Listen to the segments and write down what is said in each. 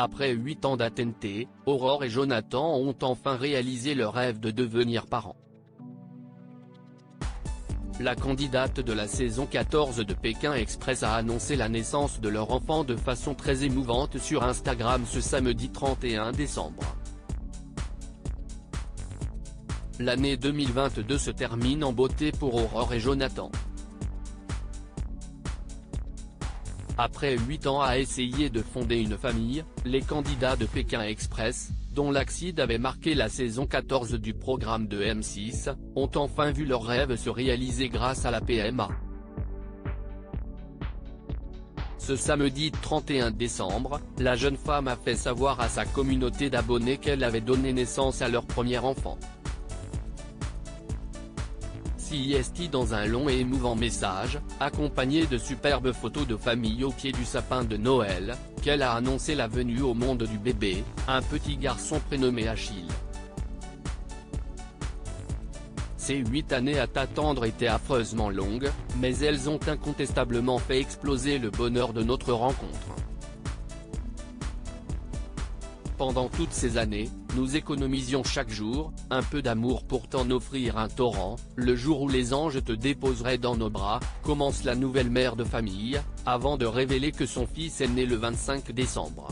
Après 8 ans d'attente, Aurore et Jonathan ont enfin réalisé leur rêve de devenir parents. La candidate de la saison 14 de Pékin Express a annoncé la naissance de leur enfant de façon très émouvante sur Instagram ce samedi 31 décembre. L'année 2022 se termine en beauté pour Aurore et Jonathan. Après 8 ans à essayer de fonder une famille, les candidats de Pékin Express, dont l'accident avait marqué la saison 14 du programme de M6, ont enfin vu leur rêve se réaliser grâce à la PMA. Ce samedi 31 décembre, la jeune femme a fait savoir à sa communauté d'abonnés qu'elle avait donné naissance à leur premier enfant. CIST dans un long et émouvant message, accompagné de superbes photos de famille au pied du sapin de Noël, qu'elle a annoncé la venue au monde du bébé, un petit garçon prénommé Achille. Ces 8 années à t'attendre étaient affreusement longues, mais elles ont incontestablement fait exploser le bonheur de notre rencontre. Pendant toutes ces années, nous économisions chaque jour, un peu d'amour pour t'en offrir un torrent, le jour où les anges te déposeraient dans nos bras, commence la nouvelle mère de famille, avant de révéler que son fils est né le 25 décembre.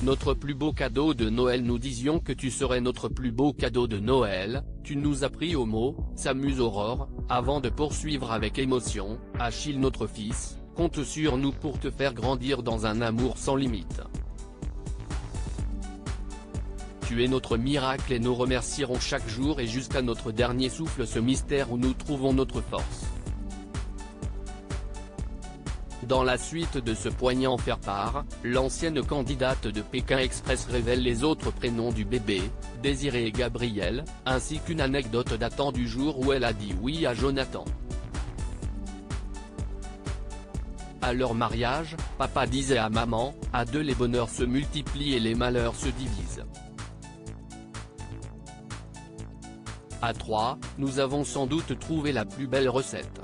Notre plus beau cadeau de Noël, nous disions que tu serais notre plus beau cadeau de Noël, tu nous as pris au mot, s'amuse Aurore, avant de poursuivre avec émotion, Achille notre fils, compte sur nous pour te faire grandir dans un amour sans limite. Tu es notre miracle et nous remercierons chaque jour et jusqu'à notre dernier souffle ce mystère où nous trouvons notre force. Dans la suite de ce poignant faire-part, l'ancienne candidate de Pékin Express révèle les autres prénoms du bébé, Désiré et Gabriel, ainsi qu'une anecdote datant du jour où elle a dit oui à Jonathan. À leur mariage, papa disait à maman, à deux les bonheurs se multiplient et les malheurs se divisent. À trois, nous avons sans doute trouvé la plus belle recette.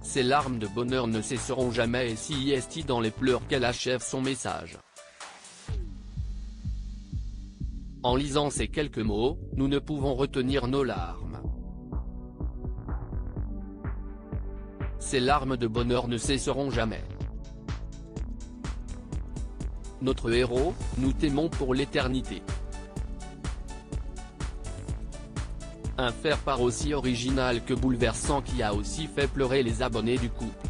Ces larmes de bonheur ne cesseront jamais et CIST dans les pleurs qu'elle achève son message. En lisant ces quelques mots, nous ne pouvons retenir nos larmes. Ces larmes de bonheur ne cesseront jamais. Notre héros, nous t'aimons pour l'éternité. Un faire-part aussi original que bouleversant qui a aussi fait pleurer les abonnés du couple.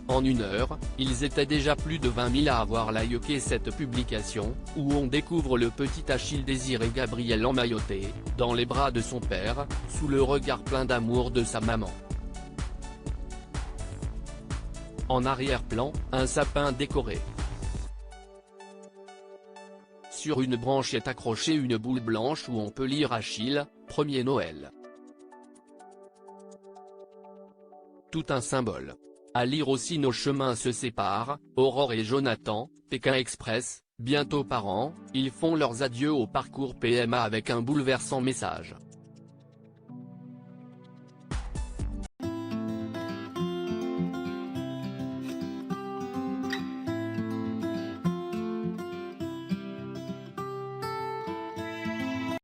En une heure, ils étaient déjà plus de 20 000 à avoir liké cette publication, où on découvre le petit Achille Désiré Gabriel emmailloté, dans les bras de son père, sous le regard plein d'amour de sa maman. En arrière-plan, un sapin décoré. Sur une branche est accrochée une boule blanche où on peut lire Achille, premier Noël. Tout un symbole. À lire aussi nos chemins se séparent, Aurore et Jonathan, Pékin Express, bientôt parents, ils font leurs adieux au parcours PMA avec un bouleversant message.